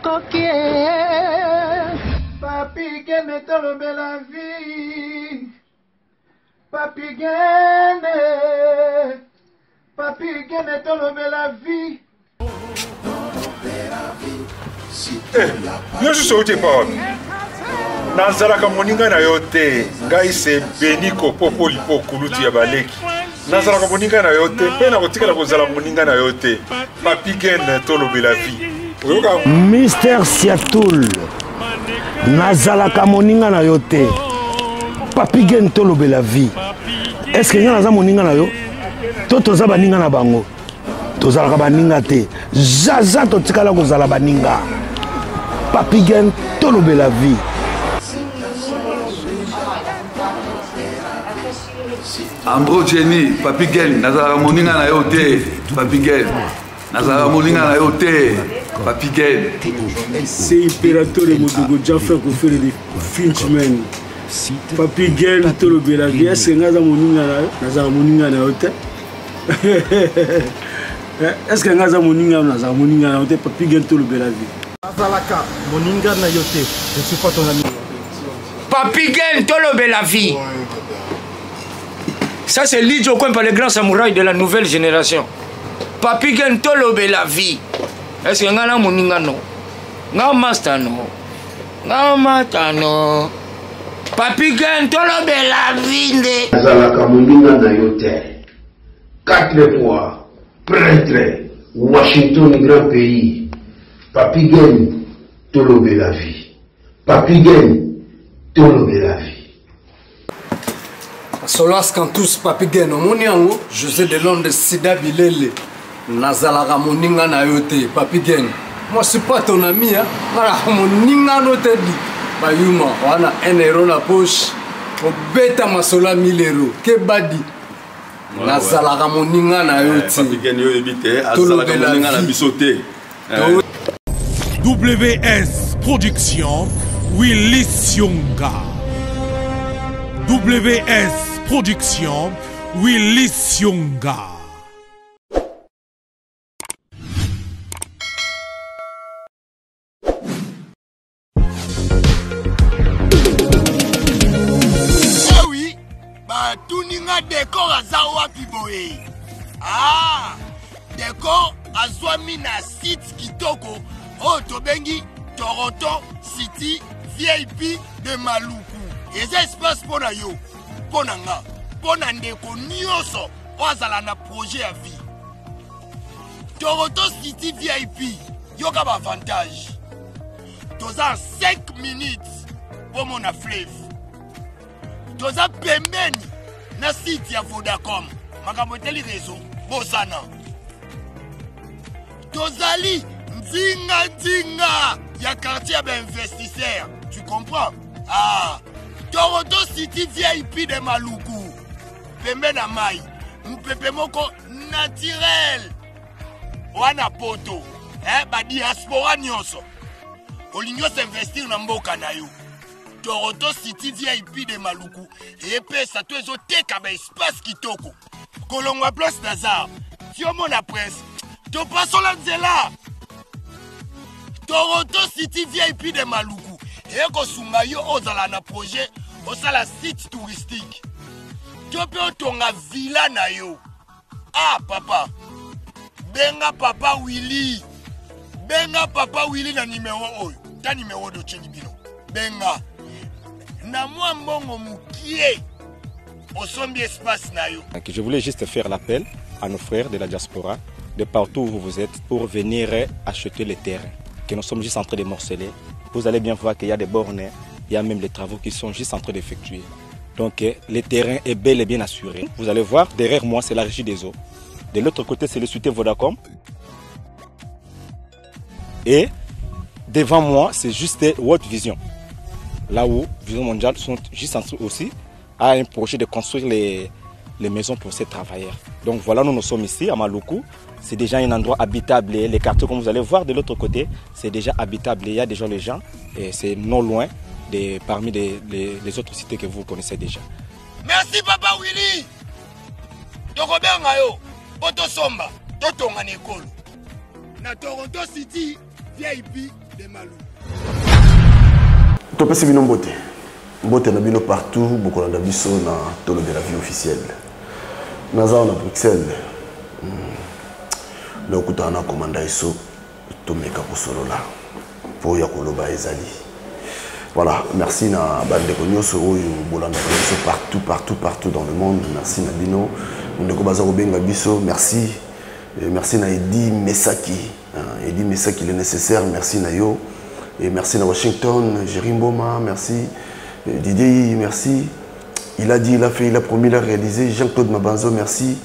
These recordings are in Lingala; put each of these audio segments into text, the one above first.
coquille. Papi Gene tolo bela vie. Papi Gene. Papi Gene tolo bela vie. Yo suis sauté pas. Nazalaka moninga na yote. Ngai se beniko popo lipo kuluti ya baleki. Nazalaka moninga na yote. Pena kotika la kozala moninga na yote. Papi Gene tolo bela vie. Mister Siatoul. Nazalaka moninga na yote. Papi Gene tolo bela vie. Est-ce que naza moninga na yo? Toto za baninga na bango. Tozalaka baninga te. Zaza totikala kozala baninga. Papi Gene tolo bela vie. Ambro Jenny, Papi Gene, nazalaka moninga na yo te. Papi Gene. Nazalaka moninga na yo te. Papi Gene. C'est impérateur de Modogo Jaffa qui fait des Finchman. Papi Gene tolo bela vie. Est-ce que naza moninga na yo te? Est-ce que naza moninga na yo te? Papi Gene tolo bela vie. Nazalaka moninga na yo te. Je suis pas ton ami. Papi Gene tolo bela vie. Ça c'est Lidjo Kwempa, le grand samouraï de la nouvelle génération. Papi Gene tolo bela vie. Est-ce que ngana moninga no? Nga master no. Nga mata no. Papi Gene tolo bela vie. Nazalaka moninga na yo te. 4 fois prêtre Washington grand pays. Papi Gene tolo bela vie. Papi Gene tolo bela vie. Solas Kantous Papi Gene Omoniango, José de Londres Sida Bilele, Nazalaka moninga na yote, Papi Gene. Moi je suis pas ton ami, hein. Voilà, moninga no te dit. Bayuma, wana 1 euro na poche, obeta masola 1000 euros. Que badi. Nazalaka moninga na yote. Papi Gene yo ebite, azalaka moninga na bisote. WS Production, Willy Sionga. WS Production, Willy Sionga. Ah oui, bah tout ninga décor à Zawa Piboé. Ah, décor à Zwami na site Kitoko, oh Tobengi, Toronto City, VIP de Maluku. Et ça espace pour yo, pour nga, pour ndeko nyoso, ozala na projet à vie. Toronto City VIP, yo ka avantage. Toza 5 minutes pour mon fleuve. Toza pembeni na site ya Vodacom, makambo teli réseau, bosana. Tozali nzinga ya quartier d'investisseurs, tu comprends? Ah, Toronto City VIP de Maluku. Pembe na mai. Mpepe moko naturel. Wana poto. Ba diaspora nyonso. Olinyo s'investir na mboka na yo. Toronto City VIP de Maluku. Et pesa to ezo teka ba espace kitoko. Kolongwa place Nazar. Tiomo na presse. To paso la nzela. Toronto City VIP de Maluku. Et ko sunga yo ozala na projet osala site touristique. Tu peux tonga villa na yo. Ah papa. Benga papa Willy. Benga papa Willy na numéro oyo. Ta numéro de Chenibino. Benga. Na moi mbongo mukie. Osombi espace na yo. Je voulais juste faire l'appel à nos frères de la diaspora, de partout où vous êtes, pour venir acheter les terrains que nous sommes juste en train de morceler. Vous allez bien voir qu'il y a des bornes, il y a même les travaux qui sont juste en train d'effectuer. Donc le terrain est bel et bien assuré. Vous allez voir, derrière moi c'est la régie des eaux. De l'autre côté c'est le soutien Vodacom. Et devant moi c'est juste World Vision. Là où Vision Mondiale sont juste en train aussi à un projet de construire les maisons pour ces travailleurs. Donc voilà, nous sommes ici à Maluku. C'est déjà un endroit habitable. Les quartiers, comme vous allez voir de l'autre côté, c'est déjà habitable. Il y a déjà les gens et c'est non loin parmi les autres cités que vous connaissez déjà. Merci Papa Willy. Tokobenga yo, Poto Somba, Totonga Nekolo. Na Toronto City, VIP de Malou. Topesi bino mbote. Mbote na bino partout, beaucoup na biso na tolo de la vie officielle. Naza na Bruxelles. Donc utana komanda iso tomeka kosolola. Po ya koloba ezali. Voilà, merci na bande konyoso oyo bolanda biso partout dans le monde. Merci na bino. Ndeko bazako benga biso, merci. Merci na Edi Mesaki. Edi Mesaki il est nécessaire, merci na yo. Et merci à Washington, Jérim Boma, merci. Didier, merci. Il a dit, il a fait, il a promis, il a réalisé. Jean-Claude Mabanzo, merci.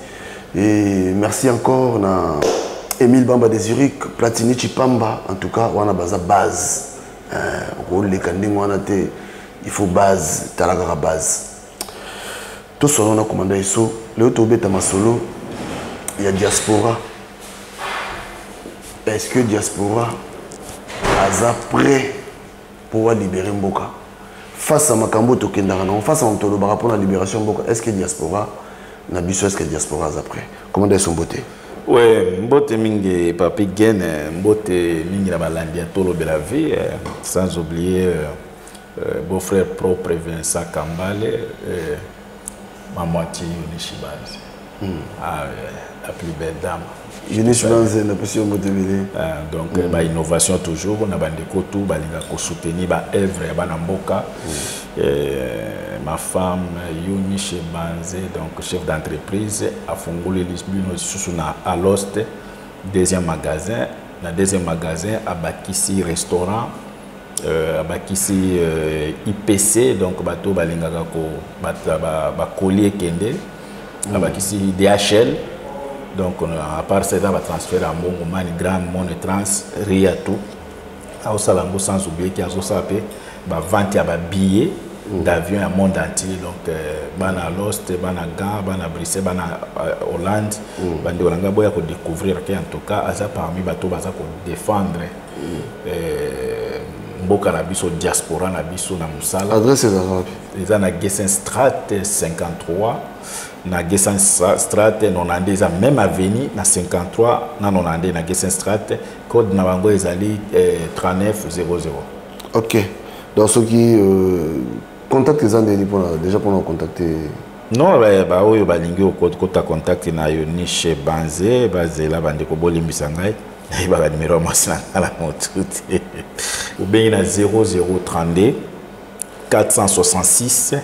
Et merci encore à Émile Bamba de Zurich, Platini Chipamba. En tout cas, on a base. Il faut base, talagara base. Tout ce qu'on a commandé ici, le Tobé Tamasolo, il y a diaspora. Est-ce que diaspora aza prêt pour libérer Mboka face à Makambo Tokendara, face à Ontolobara pour la libération Mboka? Est-ce que diaspora Nabiso, est-ce que diaspora aza prêt? Comment est son beauté? Oui, Mbote Mingi Papi Gen, Mbote Mingi la Balandia Tolo de la vie, sans oublier beau-frère propre Vincent Kambale, ma moitié Yunishibazi, la plus belle dame. Yunishibazi, la plus belle donc, innovation toujours, on a bandeko tout, balinga ko soutenir ba œuvre ba Mboka. Ma femme Yunishibazi, donc chef d'entreprise, a fondé l'Isbino Susuna à l'Ost, deuxième magasin. Dans deuxième magasin, à Bakissi restaurant, à Bakissi IPC, donc bateau balinga ko ba collier kende, à Bakissi DHL. Donc, à part ça, on va transférer à Mongomani, Grand Monde Trans, Riatou. À Osalango, sans oublier qu'il y a vente à billets d'avion au monde entier. Donc, Bana Lost, Bana Gand, Bana Bruxelles, Bana Hollande, Bana Olanga Boya pour découvrir qu'en tout cas, Aza parmi bateau Baza pour défendre Mboka Nabiso, diaspora Nabiso, Namusala. Adresse est ils ont à Gessen Strat 53. Na Gessen Strat, Nonandé, même avenue, na 53, na Nonandé, na Gessen Strat, code Nabango Ezali 3900. Ok. Donc, ceux qui contactent les Andéni déjà pour nous contacter. Non, bah oui, bah lingi au code que tu as contacté na Yunishe Banze, basé là, bandeko boli misangai, et bah numéro moi c'est la montre. Ou bien na 0032 466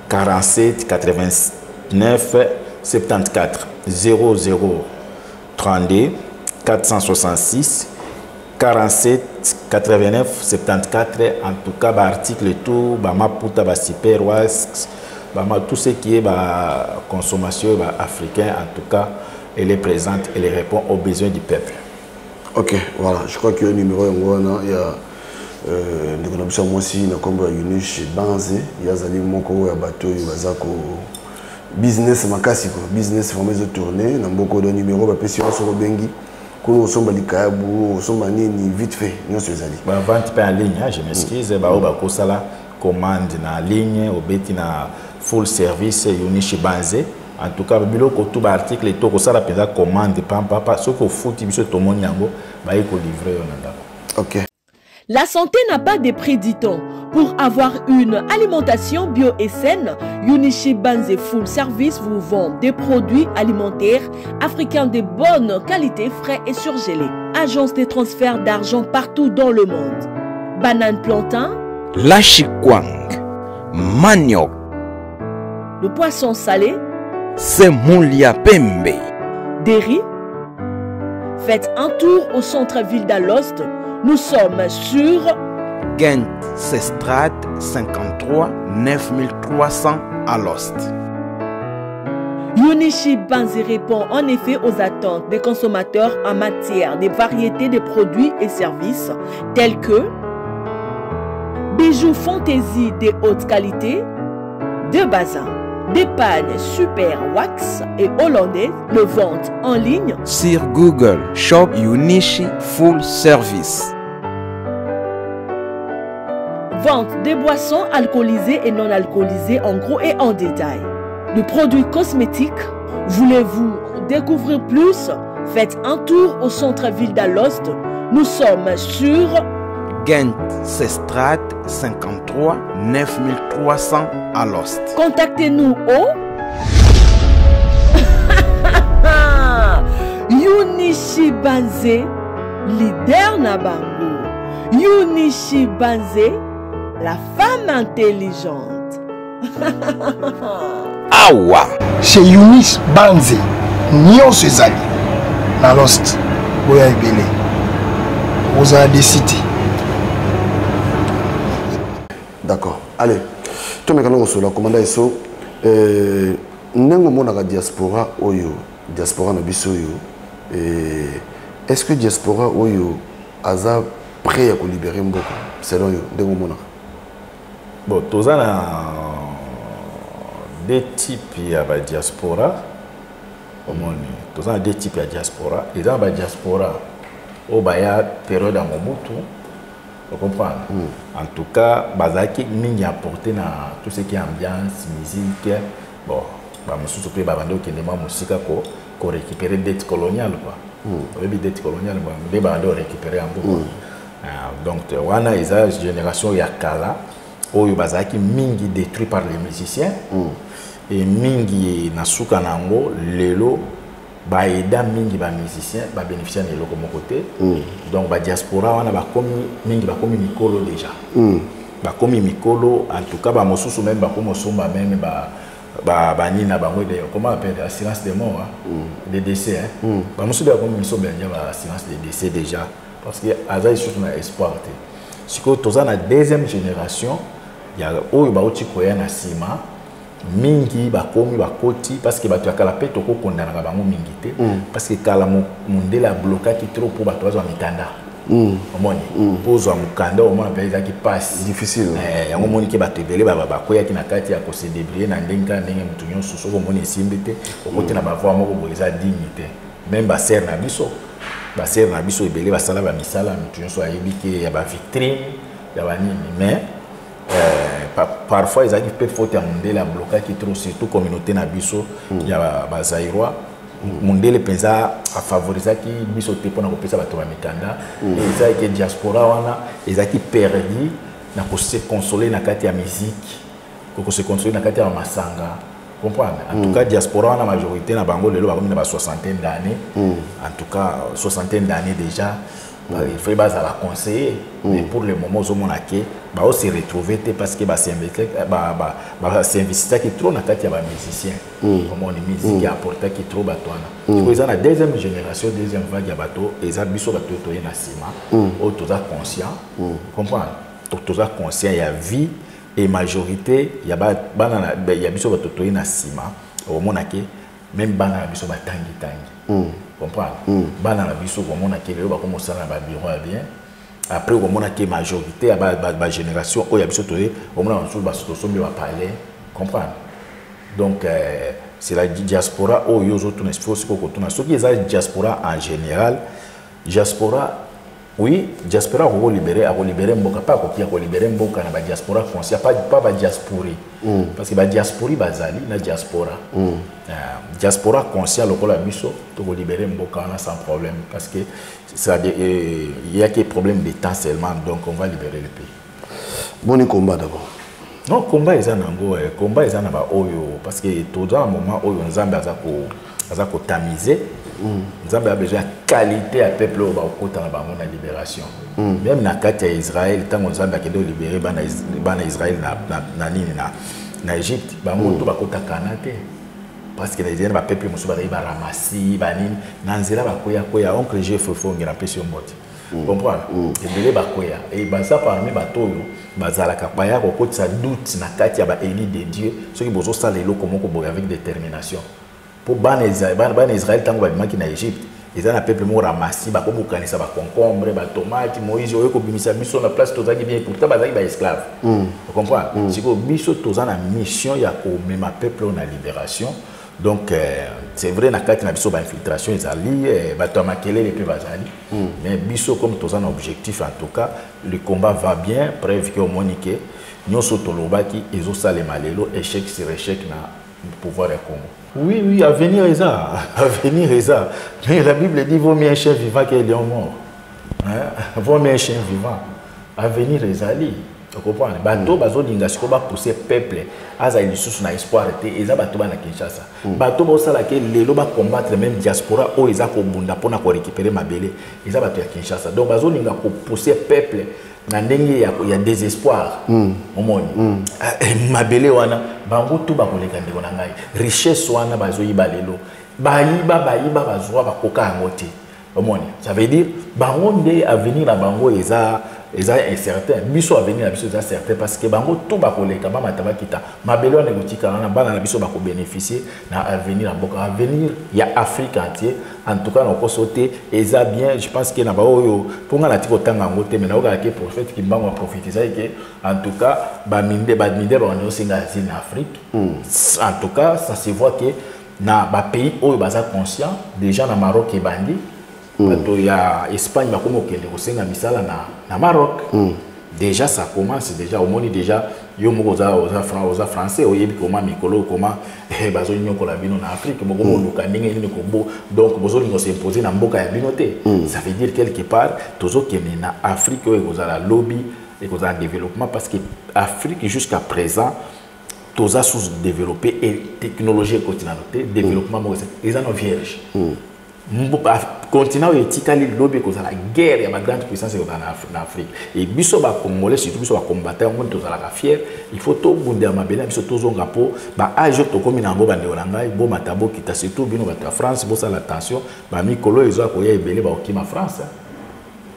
47 89 74 0032 466 47 89 74. En tout cas, article tout, maputa, super wasks, tout ce qui est consommation africaine. En tout cas, elle est présente, elle répond aux besoins du peuple. Ok, voilà. Je crois que le numéro il y a moi aussi na kombo Yunishe Banze, il y a zali moko ya bateau bazako business makasi ko business vraiment de tourner na mboko de numéro ba pesi wa soko bengi ko somba likabu somba nini vite fait nyonso ezali ba vente pas en ligne, je m'excuse ba ko sala commande na ligne au beti na full service Yunishe Banze. En tout cas biloko tout ba article to ko sala peza commande papa soko futi biso to moni yango ba ko livrer on ndako. OK. La santé n'a pas de prix, dit-on. Pour avoir une alimentation bio et saine, Yunishe Banze Full Service vous vend des produits alimentaires africains de bonne qualité, frais et surgelés. Agence de transfert d'argent partout dans le monde. Banane plantain, Lachikwang, manioc, le poisson salé, Semoulia Pembe, des riz. Faites un tour au centre-ville d'Alost. Nous sommes sur Gent Strat 53 9300 à Lost. Yunishe Banze répond en effet aux attentes des consommateurs en matière de variétés de produits et services tels que bijoux fantaisie de haute qualité, de bazin, des pannes super wax et hollandais, de vente en ligne sur Google Shop Yunishe Full Service. Vente des boissons alcoolisées et non alcoolisées en gros et en détail. De produits cosmétiques. Voulez-vous découvrir plus? Faites un tour au centre-ville d'Alost. Nous sommes sur Ghent, Sestrate 53 9300 à Lost. Contactez-nous au Yunishi Banze, leader Nabango. Yunishi Banze, la femme intelligente. Awa. Chez Yunis Banze, Nyon Sezali, na Lost, Boya Ebele, vous avez décidé. D'accord. Allez, tu me connais sur la commande ISO. Nengo mona diaspora oyo, diaspora na biso yo. Est-ce que diaspora oyo aza prêt à libérer Mboka selon yo nengo mona? Bon, tous deux types de diaspora. Tous deux types de diaspora. Et dans la diaspora, il y a une période à Mobutu. Vous comprenez? En tout cas, Bazaki m'a apporté dans tout ce qui est ambiance, musique. Bon, je suis musique pour récupérer des dettes coloniales. Des dettes coloniales, mais récupérer un peu. Donc, on a une génération Yakala. Oyo bazaki mingi détruit par les musiciens et mingi nasuka nango lelo ba aida mingi ba musiciens ba bénéficier de loko mon côté donc ba diaspora wana ba komi mingi ba komi mikolo déjà ba komi mikolo en tout cas ba mosusu même ba komo somba même ba nina ba ngode comment appelle assurance de mort des décès ba mosusu ba komi somba ba assurance de décès déjà parce que aza surtout na espoir te siko toza na deuxième génération ya oyo ba oti koya na sima mingi ba komi ba koti parce que bato ya kala pe toko kondana ka bango mingi te parce que kala mundela bloka ki trop pour bato bazwa mikanda omoni pozwa mukanda omona pe ezaki passe difficile yango moni ke bato ebele ba koya ki na kati ya ko se débrouiller na ndenga ndenge mutu nyonso soko moni simbi te okoti na ba voix moko boza dignité même ba ser na biso ebele basala ba misala mutu nyonso ayebi ke ya ba vitrine ya ba nini mais parfois ils ont peut faute à Mundele bloquer qui trop surtout communauté na biso ya ba Zaïrois Mundele pensa à favoriser qui biso te pour na kopesa bato ba mikanda et ça que diaspora wana ils ont perdu na ko se consoler na kati ya musique ko se consoler na kati ya masanga comprendre en tout cas diaspora wana majorité na bango lelo ba comme na soixantaine d'années en tout cas soixantaine d'années déjà il faut la conseiller mais pour le moment au monake ba on se retrouver parce que ba s'investir qui trop na kati ya ba musicien comme on musique apporter qui trop batwana ils ont la deuxième génération deuxième vague ya bato eza biso bato to na sima o toza conscient comprendre toza conscient ya vie et majorité ya bana ya biso bato to na sima au monake même bana biso batangi comprendre bana na biso komona ke lelo ba commencer na ba bureau bien après komona ke majorité ba génération o ya biso toye komona nsul ba soto sombi ba parler comprendre donc c'est la diaspora o yo zo tuna faut ko tuna so qui est la diaspora en général diaspora oui diaspora ko libérer mboka pas ko libérer mboka na ba diaspora conscient pas ba diaspori parce que ba diaspori bazali na diaspora diaspora conscient lokola biso to ko libérer mboka na sans problème parce que ça il y a que problème de temps seulement donc on va libérer le pays. Bon combat d'abord. Non combat eza nango combat eza na ba oyo parce que tout dans un moment oyo nzambe aza ko tamiser Nzambe a besoin de qualité à peuple au kota na bango na libération. Même na kati ya Israël tant Nzambe a kedo libérer bana Israël na Égypte bango to bakota kanate parce que les Israéliens ba peuple musu ba ramasser ba nini na nzela ba koya oncle Jeff fo ngira pesi mbote. Comprendre? Ebele ba koya et baza parmi batoyo bazalaka baya ko kotisa doute na kati ya ba élit de Dieu ceux qui bozo sala eloko moko boya avec détermination. Pour ban Israël tango ba maki na Égypte ils ont un peuple mo ramassi ba ko bukanisa ba concombre ba tomate Moïse oyo ko bimisa biso na place tozaki bien pourtant bazaki ba esclave. Vous comprenez? Si ko biso tozana mission ya ko mema peuple na libération. Donc c'est vrai na kati na biso ba infiltration ezali ba to makele les peu bazali mais biso comme tozana objectif en tout cas le combat va bien preuve que au monique nyoso tolobaki ezo salema lelo échec sur échec na pouvoir et Congo. Oui, avenir est ça. Avenir est ça. Mais la Bible dit vaut mieux un chien vivant qu'un lion mort. Vaut mieux un chien vivant. avenir ezali. Tu comprends? Bateau bazolinga siko ba pousser peuple aza lisusu na espoir te eza bateau bana Kinshasa. Bateau bosala ke lelo ba combattre même diaspora o eza ko bunda pona ko récupérer mabele eza bateau ya Kinshasa. Donc bazolinga ko pousser peuple na ndenge ya désespoir. Omoni. Mabele wana bango tu ba koleka ndeko na ngai. Richesse wana bazoyiba lelo. Bayiba bazwa bakoka ngote. Omoni. Ça veut dire bango nde avenir na bango eza incertain. Biso avenir na biso eza certain parce que bango tout ba koleka ba mataba kita. Mabelo na gotika na bana na biso ba ko bénéficier na avenir na boka avenir ya Afrique entier. En tout cas na ko sauter eza bien, je pense que na ba oyo ponga na tiko tanga ngote mais na oka ke prophète ki bango prophétiser que en tout cas ba minde ba on singa en Afrique. En tout cas, ça se voit que na ba pays oyo baza conscient déjà na Maroc et bandi. Il y a Espagne, il y a Maroc. Déjà, ça commence. Déjà, au monde, déjà, il y a français, il y a comment Mikolo, comment Bazonio Colabino en Afrique, donc, ils s'imposer dans Mboka Binoté. Ça veut dire quelque part, toujours qu'il y a en Afrique, il y a lobby, il y a un développement, parce que l'Afrique, jusqu'à présent, tous a sous-développé et technologie et continentale, développement, ils en ont vierge. Continent éthiquement lobby cause la guerre il y a une grande puissance en Afrique et biso ba congolais surtout biso ba combattant on tous la fier il faut tout bonder ma belle biso tous on rapport ba age to comme na ngoba ndeo ngai bo matabo kita surtout bino ba France bo ça l'attention ba mikolo ezo akoya ebele ba okima France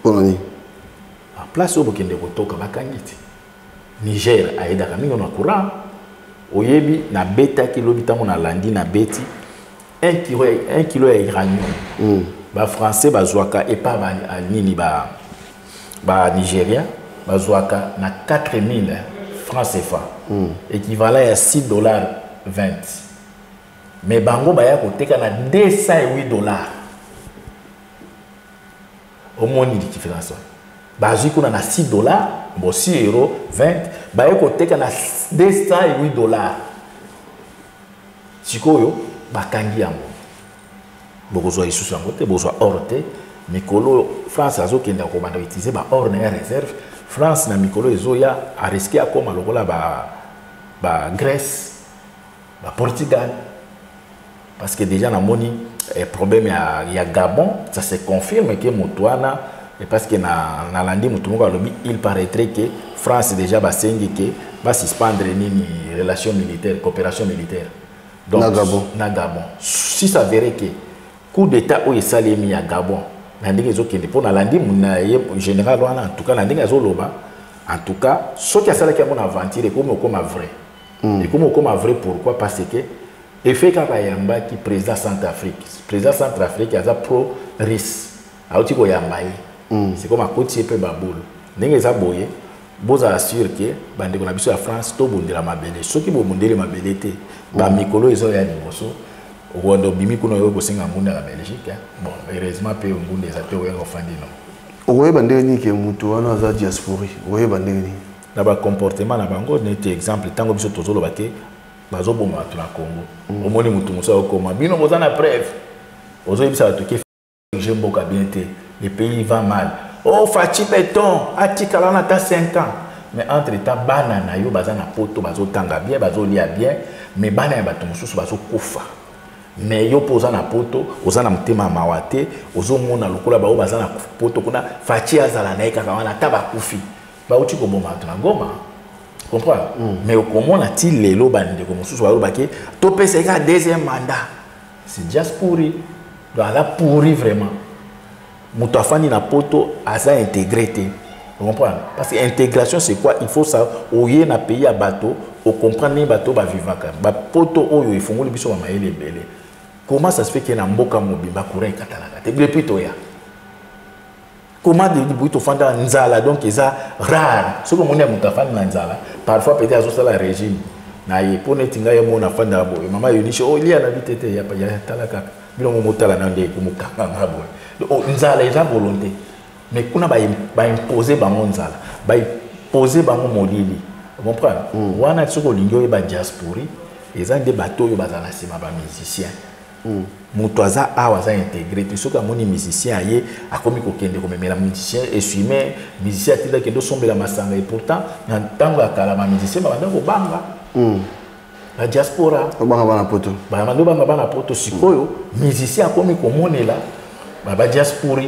bonani en place au bokende kotoka bakangiti Niger aida kamingo na courant oyebi na beta ki lobby tango na landi na beti 1 kilo ya uranium. Ba français bazwaka et pas ba nini ba nigérien bazwaka na 4000 francs CFA. Équivalent à $6.20. Mais bango baya koteka na $208. Au moins ni différence. Bazi kuna na $6, bon €6.20, baya koteka na $208. Sikoyo bakangi yango bokozwa isusu yango te bozwa or te mikolo France azokenda kobanda utiliser ba or na réserve France na mikolo ezoya a risquer akoma lokola ba Grèce ba Portugal parce que déjà na moni problème ya Gabon ça se confirme que Moutouana et parce que na landi mutumo lobi il paraîtrait que France déjà ba sengi que va suspendre nini relation militaire coopération militaire. Donc, na Gabon. Si ça verrait que coup d'état où il s'est mis à Gabon, pour général, en tout cas, en tout cas, ce qui a ça qui a mon aventure, comme vrai. Et comme vrai, pourquoi? Parce que effet Kakayamba qui président Centrafrique, il y a pro risque. C'est comme un côté peu baboule. N'est-ce pas boye? Vous assurez que bandeko na biso ya France to bondela mabele soki bo bondele mabele te ba mikolo ezo ya liboso ondo bimi kuno yo bosenga ngunda la Belgique bon heureusement pe ngunda za te oyengo fandino oye bandeko ni ke mutu wana za diaspora oye bandeko ni na ba comportement na bango nete exemple tango biso tozolo bake bazo boma tu na Congo omoni mutu musa okoma bino bozana preuve ozo yebisa to ke jemboka bien te le pays va mal. Oh, Fachi Béton, Atikalana ta 5 ans. Mais entre-temps, banana yo bazana poto bazo tanga bien, bazo lia bien, mais banana bato mususu bazo kufa. Mais yo poza na poto, ozana mtema mawate, ozo mona lokola ba bazana poto kuna Fachi azala na eka kawana taba kufi. Ba uti ko bomba na Goma. Comprends? Mais au comment a-t il lelo bande ko mususu ba bake to pesa ka deuxième mandat. C'est just pourri. Dans la pourri vraiment. Moutafani na poto asa intégré. Vous comprenez? Parce que l'intégration c'est quoi? Il faut ça oyer na pays à bateau, au comprendre les bateaux ba vivaka. Ba poto oyo ifungoli biso ba mayele belé. Comment ça se fait que na mboka mobimba courant katalaka? Te depuis toya. Comment de buito fanda nzala donc eza rare. Ce que moni moutafani na nzala, parfois peut-être azo sala régime. Na yepone tinga ya mona fanda boy. Mama yonisho oh lia na bitete ya pa ya talaka. Bilo motala na ndé ko mukanga ngabo. Nzala eza volonté mais kuna ba imposer bango nzala ba imposer bango molili vous comprenez wana tsoko lingyo ba diaspora eza des bateaux yo bazala sima ba musiciens moto aza awa aza intégré te soki amoni musicien aye akomi kokende komemela musicien essuime musicien atindaki ndo sombela masanga et pourtant na ntango ya kala bamusicien babanda kobanga la diaspora obanga bana poto bamando banga bana poto sikoyo musicien akomi komonela baba diaspora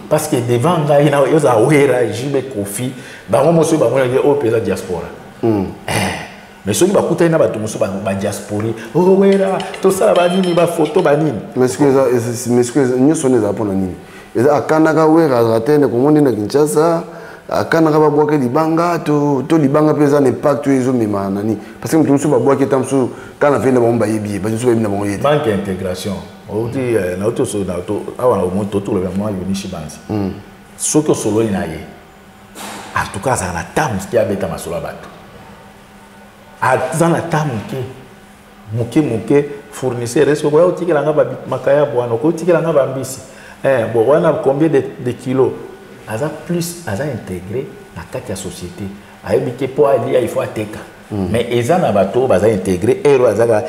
parce que devant ngai na yoza wera jibe kofi bango moso bamonela o pesa diaspora mais ceux qui va coûter na bato moso ba diaspora oh wera to sala ba nini ba photo ba nini mais ce que nous sommes les apona nini eza akanaka wera ratene komondi na Kinshasa akanaka ba boke libanga to libanga pesa ne pacte ezo mema nani parce que mutu moso ba boke tamso kana fenda ba mba yebi ba so ba bina ba yedi manque d'intégration on dit na auto so na auto awa na moto to le moi Yunishi Banzi ce que solo ina ye en tout cas ça na tam qui a beta masolo bato azana tamuke muke fournisseur est-ce que vous avez tiré la makaya boano ko tiré la bambisi bon on a combien de kilos aza plus aza intégré na kati ya société ayebike po ali il faut ateka mais ezana bato baza intégré ero azaka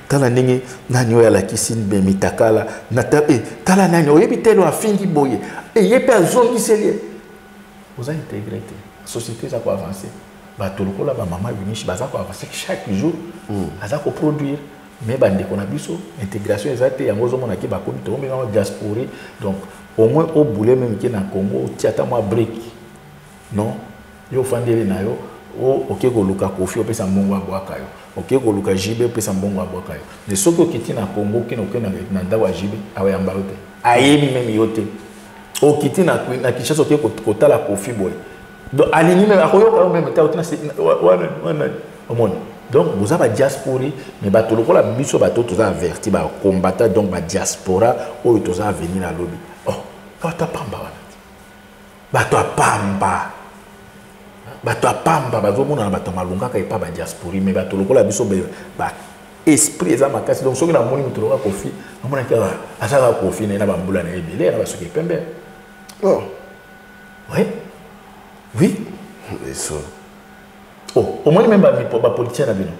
tala ndenge nani oya la kisine be mitakala nata tala nani oyebi telo afingi boye yepe azongi selie vous avez intégré société ça quoi avancer bato lokola ba mama Yunishi baza ko avancer chaque jour baza ko produire mais bande ko na biso intégration ezate yango zo mona ki ba komi to mbinga diaspora donc au moins au boulot même qui na Congo tiata moi break non yo fandele na yo o oke ko luka kofi o pesa mbongo abwaka yo oke ko luka jibe pesa mbongo abwaka yo de soko kiti na Congo kino na ndawa jibe awayamba yote ayebi même yote o kiti na Kinshasa oke ko tala kofi boy donc aligné même akoyoka même ta otina wana omoni donc vous avez diaspora mais bato lokola biso bato toza averti ba combattant donc ba diaspora o toza venir na lobby oh bato pamba wana bato pamba bazomona na bato malunga ka epa ba diaspora mais bato lokola biso ba esprit eza makasi donc soki na moni mutu lokola kofi amona ka asaka kofi na ba mbula na ebele na basoki pembe oh oui eso oh au moins même ba politicien na bino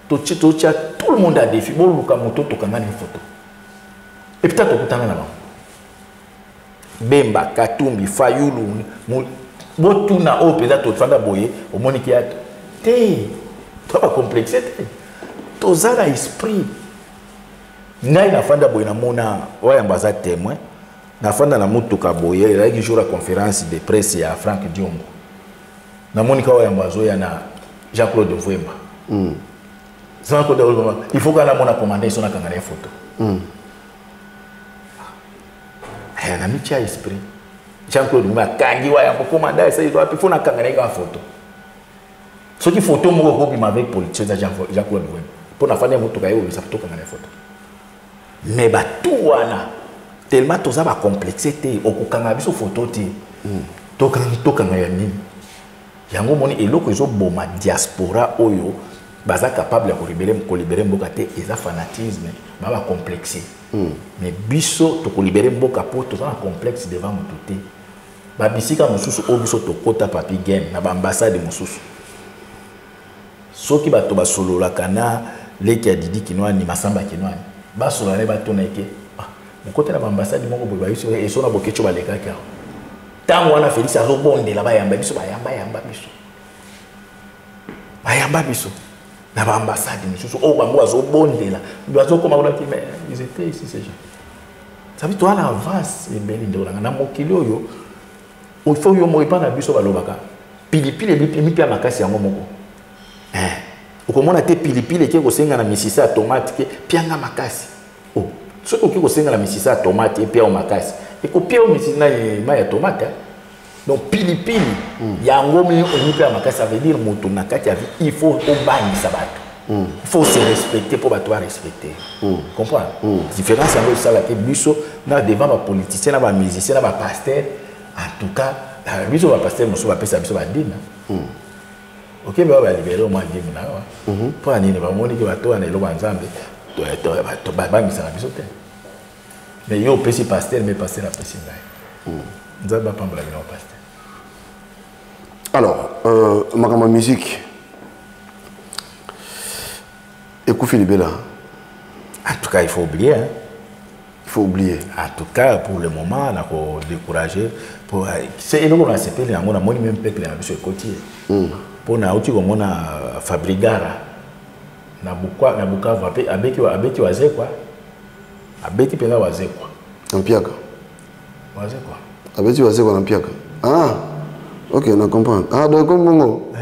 tout le monde a défi bon luka moto to kanga une photo et peut-être okutana na ba Bemba Katumbi Fayulu botuna o peza to fanda boye au moins ki a te to ba complexité to zala esprit ngai na fanda boye na mona oya mbaza témoin na fanda na mutuka boye la ki jour la conférence de presse ya Frank Diongo na monika oya mbazo ya na Jean-Claude Mvemba Jean-Claude Mvemba il faut que la mona commander son akangana photo na mitia esprit Jean-Claude Mvemba kangi wa ya commander ça il doit il faut na kangana ka photo ce qui photo mo ko bima avec politicien Jean-Claude Mvemba pour na fanda mutuka yo ça photo kangana photo mais ba tout wana tellement tout ça va complexité okukanga biso photo ti tokanga ya nini yango moni eloko ezo boma diaspora oyo baza capable ko libérer mboka te eza fanatisme ba complexé mais biso to ko libérer mboka po to za complexe devant mutu te ba bisika mususu o biso to kota papi game na ba ambassade mususu soki bato basolola kana leki ya Didi Kinwani Masamba Kinwani basolane batona eke mokota na ba ambassade moko boye bayiso esona bokecho baleka ka tango wana Félix azobondela bayamba biso na ba ambassade misusu o bango azobondela bazokoma kuna ki mais ils étaient ici ces gens ça veut toi l'avance et beli ndola na mokili oyo il faut yo moipa na biso balobaka pilipili mi pia makasi yango moko okomona te pilipili ke kosenga na misisa tomate ke pianga makasi oh soki oki kosenga na misisa tomate pia o makasi ekopia o misisa na ma ya tomate donc pilipili yango mi onipa makasi ça veut dire moto na kati ya il faut obangisa bato il faut se respecter pour bato respecter comprendre différence yango ça la ke biso na devant ba politicien na ba musicien na ba pasteur en tout cas biso ba pasteur moso ba pesa biso ba dina OK ba ba libérer au moins dina na pour nini ba moni ke bato na eloko nzambe to ba bangisa biso te mais yo pesi pasteur mais pasteur na pesi ngai nzambe apambola bino pasteur. Alors, ma musique. Écoute Philippe là. En tout cas, il faut oublier. Hein. Il faut oublier. En tout cas, pour le moment, on a découragé. C'est énorme, on a fait les gens, on a même peuple sur le côté. Pour nous, on a Fabrigara. Na Bukavu, abeki waze quoi. Abeki pena waze quoi. Nampiaka. Waze quoi. Abeki waze quoi nampiaka. Ah. OK, on comprend. Ah, donc comme bongo.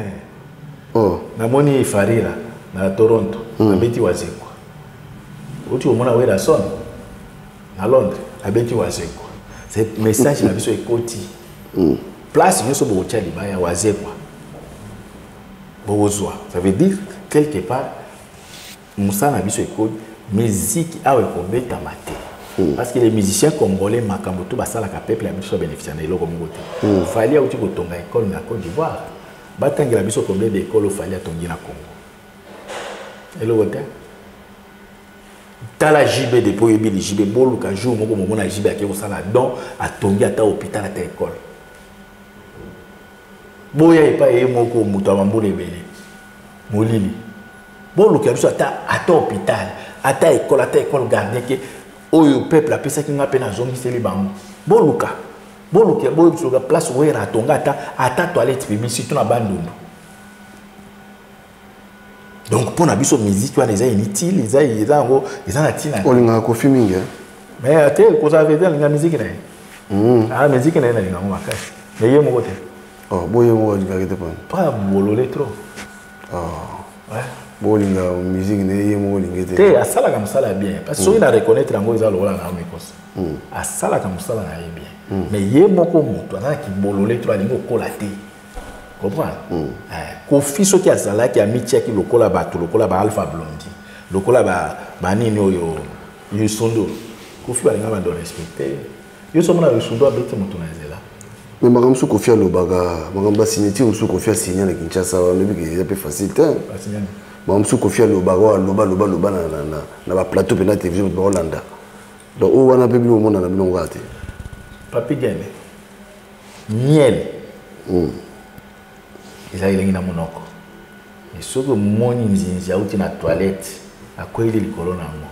Oh. Na moni Farira na Toronto, abeki waze quoi. Oti omona wera son. À Londres, abeti wazekwa. C'est message na biso ekoti. Place yoso bo chali ba ya wazekwa. Bozwa. Ça veut dire quelque part musa na biso ekoti musique awe ko beta maté. Parce que les musiciens congolais makambo to basala ka peuple ya biso bénéficier na eloko ngote. Fallait auti ko tonga école na Côte d'Ivoire. Batangela biso combien d'écoles fallait tongi na Congo. Eloko te. Tala JB de Poyebi de JB Bolu ka jour moko momona JB a ko sala don a tongi ata hôpital ata école. Boya e pa e moko muto amambole bele. Molili. Bolu ka biso ata hôpital, ata école gardien ke oyo peuple apesa ki ngape na zongi seli bango. Boluka boyo biso ka place wera tonga ata toilette publique surtout na bandundu. Donc pour nabiso musique tu as les inutiles les na tina olinga ko filming mais ate ko ça veut dire la musique ah musique na linga mo makasi mais yé mo côté oh boye mo linga kete pas bololé trop ouais bolinga musique na yé mo linga te asala comme ça bien parce que so ina reconnaître ngo za lola na mikosa asala comme ça na bien mais yé mo ko muto na ki bololé trop lingo kolaté. Comprends? Kofi so ki azala ki amitia ki lokola ba to lokola ba Alpha Blondy lokola ba nini oyo Yusundo Kofi ba linga ba do respecter yo so mona Yusundo abeti mutu na zela mais makamsu Kofi alobaga makamba signature musu Kofi signer na Kinshasa on lebi que c'est facile hein makamsu Kofi alobaga loba na ba plateau pe na télévision ba Hollanda donc o wana pe bi mo na bilongo ate Papi Gene miel ils ont eu un monoko. Et ce que mon inzinzi a eu na toilette, à quoi il est le colonne à moi.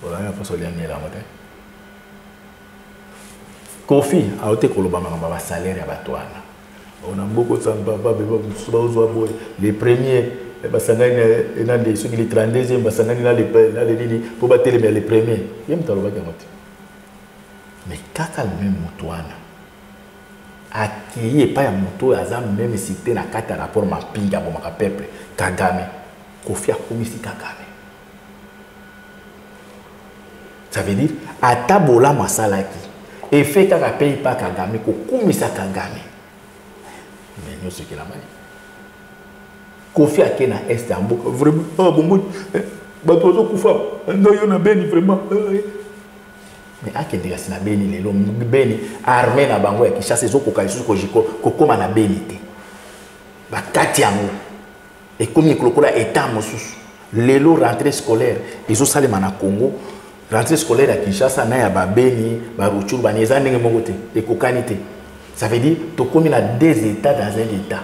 Voilà, il n'y a pas de solide là, moi. Kofi a été colobama un salaire à Batouana. On a beaucoup de papa, les premiers, ceux qui les 32e, pour battre les premiers. Il y a mais kaka le même Moutouana. Accueilli pas ya moto azam même cité na kata rapport ma pinga bon ma peuple Kagame Kofi a commis si Kagame ça veut dire atabola masalaki et fait kaka paye pas Kagame ko komisa Kagame mais nous ce qui la mani Kofi a kena est en beaucoup vraiment ah bon bato zo kufa no yo na beni vraiment mais akende kasi na beni lelo beni armée na bango ya Kinshasa ezo koka lisusu ko koma na beni te bakati yango ekomi klokola état mosusu lelo rentrée scolaire ezo salema na Congo rentrée scolaire à Kinshasa na ya ba beni ba Ruchuru ba neza ndenge moko te ekokani te ça veut dire to komi na deux états dans un état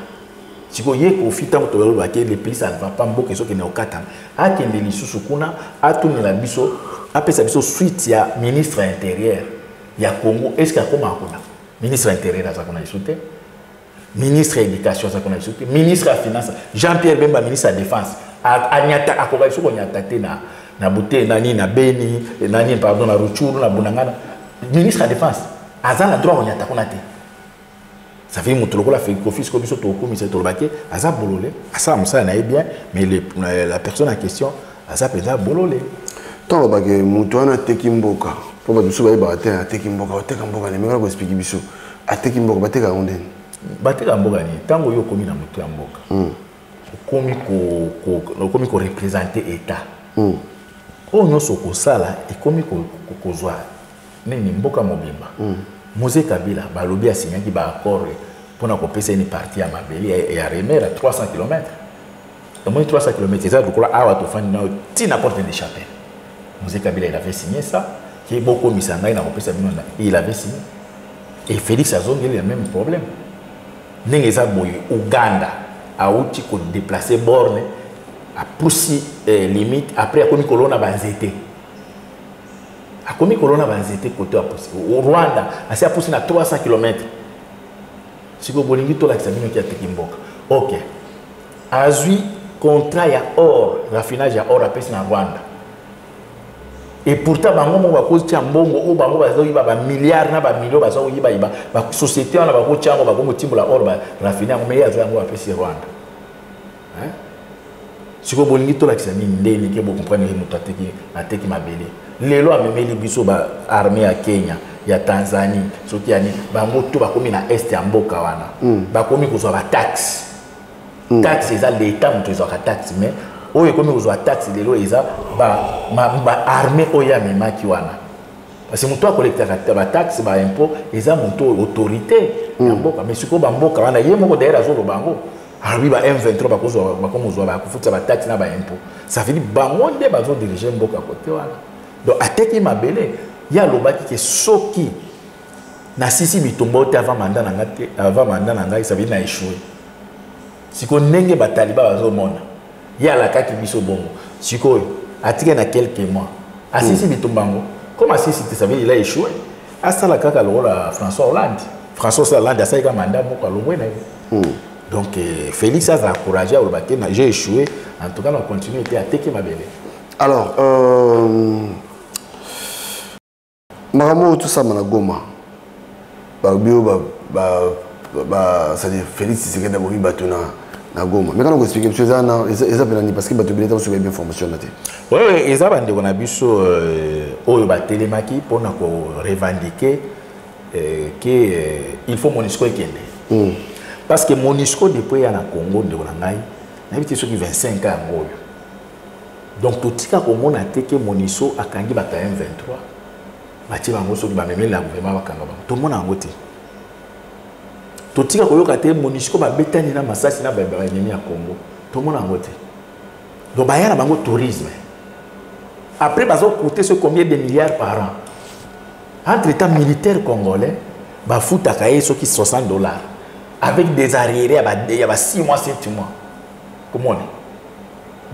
siko ye Kofi tango to lelo ba ke le pays ça ne va pas mboka ezo kene okata akende lisusu kuna atuni la biso après ça, suite, il y a ministre intérieur. Il y a Congo. Est-ce qu'il y a comment ministre intérieur, ça qu'on a discuté. Ministre éducation, ça qu'on a discuté. Ministre de la finance. Jean-Pierre Bemba, ministre de la défense. Anyata, à quoi on a attaqué na Bouté, nani, na Beni, nani, pardon, na Ruchuru, na Bunangana. Ministre de la défense. Azan a droit on y attaque on a été. Ça fait mon tour la fait Kofi comme ça to comme ça to baké. Azan bololé. Azan ça na bien, mais la personne en question, Azan peut bololé. Tant que Moutouana Tekimboka, pour que tu sois à Tekimboka, Tekamboka, les meilleurs expliquer Bissou, à Tekimboka, Bateka Onden. Bateka Mbogani, tant que yo commis dans Moutouamboka, comme qu'on représente l'État. On a ce qu'on sala et comme qu'on soit, n'est Mboka Mobimba. Mosé Kabila, Balobi a signé qui va accord pour nous passer une partie à Mabeli et à Remer à 300 km. Au moins 300 km, c'est ça, donc là, à Watofan, tu n'apportes des chapelles. Mosé Kabila, il avait signé ça. Qui est beaucoup mis en main, il avait signé. Et Félix Azong, il a le même problème. N'engeza boye Ouganda a outi ko déplacer borne a poussi limite après a commis colonna banzete. A commis Corona va été côté au Rwanda, assez à pousser à 300 km. Si vous voulez tout l'examen qui a été Kimboka. Ok. Azui contrat ya or, raffinage ya or à Pessi na Rwanda. Et pourtant, bango va cause tiambongo ou bango va zoiba ba milliards na ba millions ba zoiba ba société on va ko tiambo ba ko timbola or ba raffiner mais ya zo à Pessi Rwanda. Hein? Si vous voulez tout l'examen ndeni ke bo comprendre que mutati ateki mabele. Lelo amemeli biso ba armée ya Kenya ya Tanzanie soki ani bango to ba komi na est ya mboka wana ba komi ko zo ba taxe taxe eza l'état muto zo ka taxe mais oyo komi ko zo taxe lelo eza ba armée oya memaki wana parce que muto a collecter ba taxe ba impôt eza muto autorité ya mboka mais siko ba mboka wana ye moko d'ailleurs azo lo bango alors ba M23 ba ko zo ba komo zo ba ko futa ba taxe na ba impôt ça veut dire bango nde ba zo diriger mboka côté wana. Donc, à teki mabele, il y a l'obaki qui est soki. Na sisi bitombo te avant mandat nanga, ça veut dire na échoué. Si ko nenge ba taliba bazo mona, il y a la kaki biso bongo. Si ko atike na quelques mois, à sisi bitombango, comme à sisi ça veut dire il a échoué. À ça la kaka la François Hollande. François Hollande a ça il a mandat moko longwe na. Donc Félix a encouragé à l'obaki, j'ai échoué. En tout cas, on continue à teki mabele. Alors, Maramo tout ça Managoma. C'est-à-dire Félix Tshisekedi d'abord batuna na Goma. Mais quand on explique que ça ça parce que batu bileta sur bien formation là. Oui, ils ont dit qu'on a biso au télémaki pour nous revendiquer que il faut Monisco kende. Parce que Monisco depuis ya na Congo de Ngai, na biti ceux qui 25 ans ngoyo. Donc tout ça comme on a été que Monisco a kangi bata M23. Bati bango so ba memela gouvernement bakanga bango. Tout le monde a ngoté. Tout ça ko yoka te Monisco ba betani na masasi na ba ennemi ya Congo. Tout le monde a ngoté. Donc ba yana bango tourisme. Après bazo coûter ce combien de milliards par an. Entre état militaire congolais ba futa kaye so qui $60 avec des arriérés il y a 6 mois 7 mois. Comment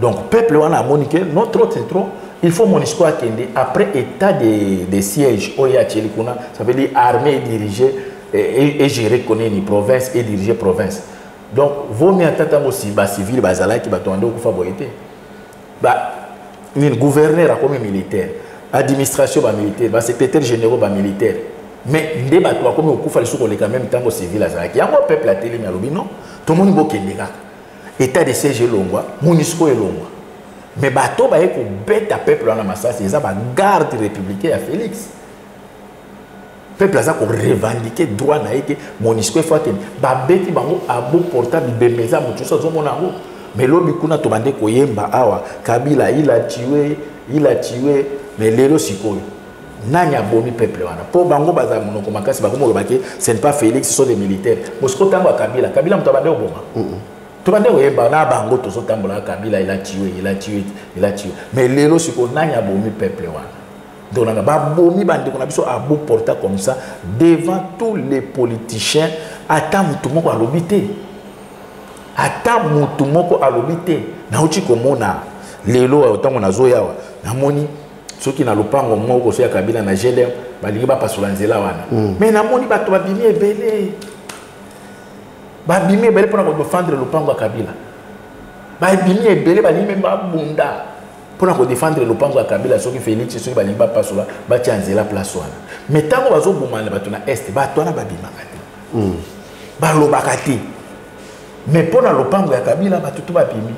donc, peuple, on a moniqué, notre c'est trop. Il faut Monisco attendre. Après état de siège, ça veut dire armée dirigée et gérer une province et diriger province. Donc, vaut mieux attendre aussi les civils, les alliés qui vont attendre favorité. Le gouverneur comme militaire, administration militaire, secrétaire général militaire. Mais les bateaux comme au coup fallait sur les même temps civil il y a un peuple à télé non tout le monde est état de siège longwa Monisco est longwa mais bateau ba ko bête à peuple na masasi ça ba garde républicain à Félix peuple ça ko revendiquer droit na que Monisco faut que ba beti bango abo portable bemeza mutu so zo mona ngo mais lobi kuna to bande ko yemba awa Kabila il a tué mais lelo sikoyo nanya bomi peuple wana po bango baza monoko makasi ba ko mo ke ce n'est pas Félix ce sont des militaires Mosco tango Kabila mutu bande oboma tout le monde est na bango to so tambola Kabila il a tué mais lelo siko nanya bomi peuple wana donc na ba bomi bande ko na biso abo porta comme ça devant tous les politiciens ata mutu moko alobité na uchi komona lelo otango na zoya wa na moni soki na lopango moko so ya Kabila na GLM balingi ba pasola nzela wana mais na moni bato babimi ebele babimi ebele pona ko défendre lopango ya Kabila babimi ebele balingi ba bunda pona ko défendre lopango ya Kabila soki Félix soki balingi ba pasola ba tianzela place wana mais tango bazo bomana bato na est bato na babima kati ba lobakati mais pona lopango ya Kabila bato to babimi.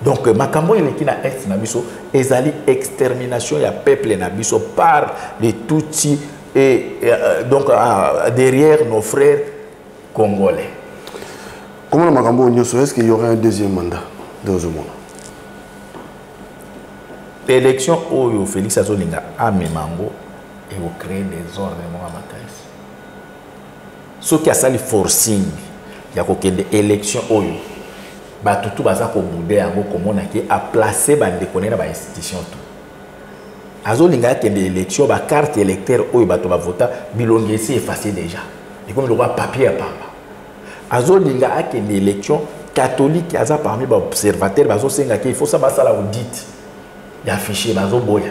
Donc, makambo eleki na est na biso ezali extermination ya peuple na biso par les Tutsis et donc derrière nos frères congolais. Comment le makambo est-ce qu'il y aurait un deuxième mandat dans ce monde? L'élection oyo Félix Azolinga a memango et vous créer des ordres à Makaïs. Ce qui a sali forcing ya kokende élection oyo batutu baza ko boudé yango komona ki a placer bande connaître ba institution tout azolinga kende élection ba carte électeur oyo bato ba vota bilongi c'est effacé déjà et comme le roi papier à pamba azolinga akende élection catholique aza parmi ba observateur bazo senga ki il faut ça basala audit ya fichier bazo boya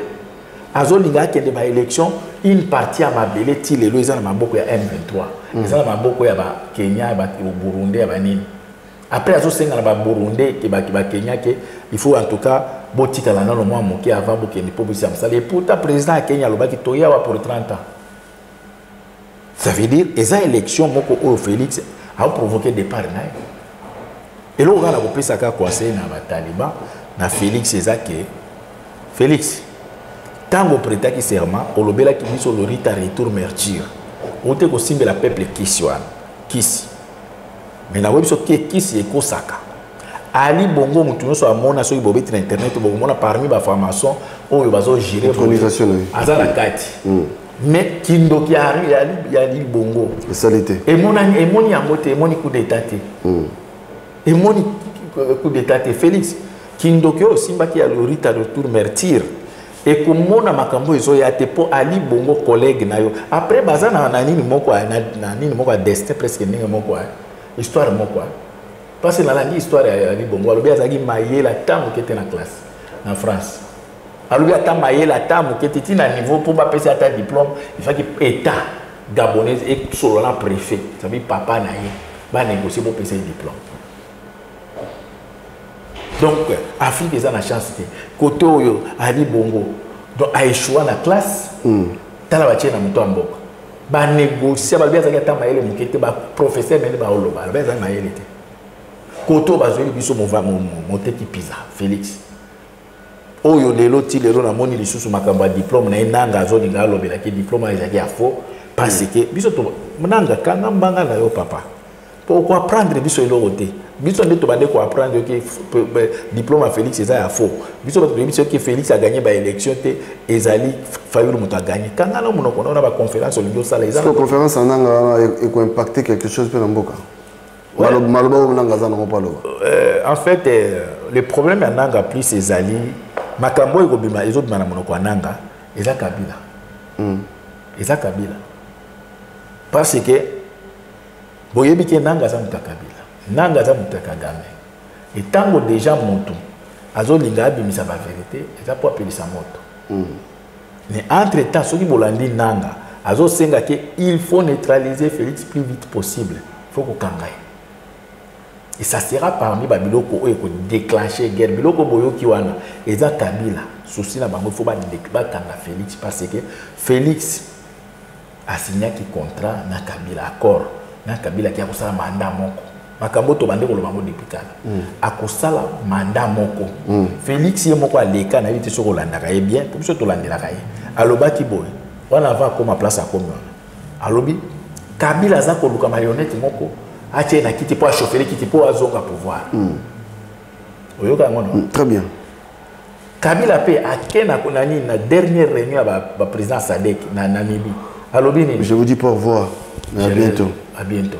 azolinga akende ba élection une partie à mabele ti lelo eza na maboko ya M23 eza na maboko ya ba Kenya ba Burundi ya banini après azosenga na ba Burundi ke ba Kenya ke il faut en tout cas botika la nano mwa moke avant bokende po bisi amsala et pourtant président ya Kenya lobaki toya wa pour 30 ans. Ça veut dire eza élection moko o Félix a provoqué départ na et là on a kopesa ka conseil na ba Taliban na Félix ezake Félix tango prêtaki serment olobela ki biso lorita retour mertir ote ko simbela peuple kiswan kisi mais na webiso ki kisi ekosaka ali bongo mutu nyonso amona soki bobeti na internet bomona parmi ba formation oyo bazo gérer organisation azala kati mais kindoki ali bongo salité emoni yango te emoni coup d'état te emoni coup d'état te Félix kindoki oyo simbaki ya lorita retour mertir et comme na makambo ezo ya te po ali bongo collègue na yo après bazana na nini moko na nini moko destin presque ndenge moko histoire moko parce que la histoire ya ali bongo alobi azaki mayela tamu kete na classe en France alobi ata mayela tamu kete ti na niveau pour ba pesa ata diplôme il faut que état gabonais et solo na préfet ça veut papa na ye ba négocier pour pesa diplôme. Donc, Afrique est en chance. Côté où Ali Bongo, donc a échoué dans la classe, t'as la voiture dans mon toit ba négocier, ba bien ça qui t'a maillé le mouquet, ba professeur mais ba oloba, ba bien ça maillé l'été. Côté où ba jouer biso mon teki pizza, Félix. Oyo lelo ti lelo na moni lisusu makamba diplôme na inanga zo linga lobela ki diplôme ezaki a faux parce que biso to nanga kanga mbanga na yo papa. Pour apprendre biso eloroté. Biso ndeto bande ko apprendre que diplôme à Félix eza ya faux. Biso bato biso que Félix a gagné ba élection te ezali Fayulu muto a gagné. Kanga na monoko na ba conférence au lingo sala eza. Cette conférence nanga eko impacter quelque chose pe na mboka. Maloba nanga za na mopalo. En fait le problème ya nanga plus ezali makambo eko bima ezobima na monoko nanga eza Kabila. Eza Kabila. Parce que boyebi ke nanga za muta Kabila. Nanga za muta Kagame. Et tango déjà moto azolinga abimisa ba vérité eza po apelisa moto. Mais entre temps soki bolandi nanga azosenga ke il faut neutraliser Félix plus vite possible. Il faut ko kangaye. Et ça sera parmi ba biloko oyo ko déclencher guerre biloko boyoki wana eza Kabila. Souci na bango faut ba kanga Félix parce que Félix a signé qui contrat na Kabila accord na Kabila qui a kosala mandat moko makambo to bande ko lo bango depuis kala akosala mandat moko Félix ye moko aleka na vite soko landaka ye bien pour so to landela ka ye alobaki boy wana va koma place akomi alobi Kabila za ko luka marionnette moko atie na kiti po a chauffer kiti po azonga pouvoir oyoka ngono très bien. Kabila pe akena konani na dernière réunion ba président Sadek na Namibie alobi ni je vous dis au revoir mais à bientôt. À bientôt.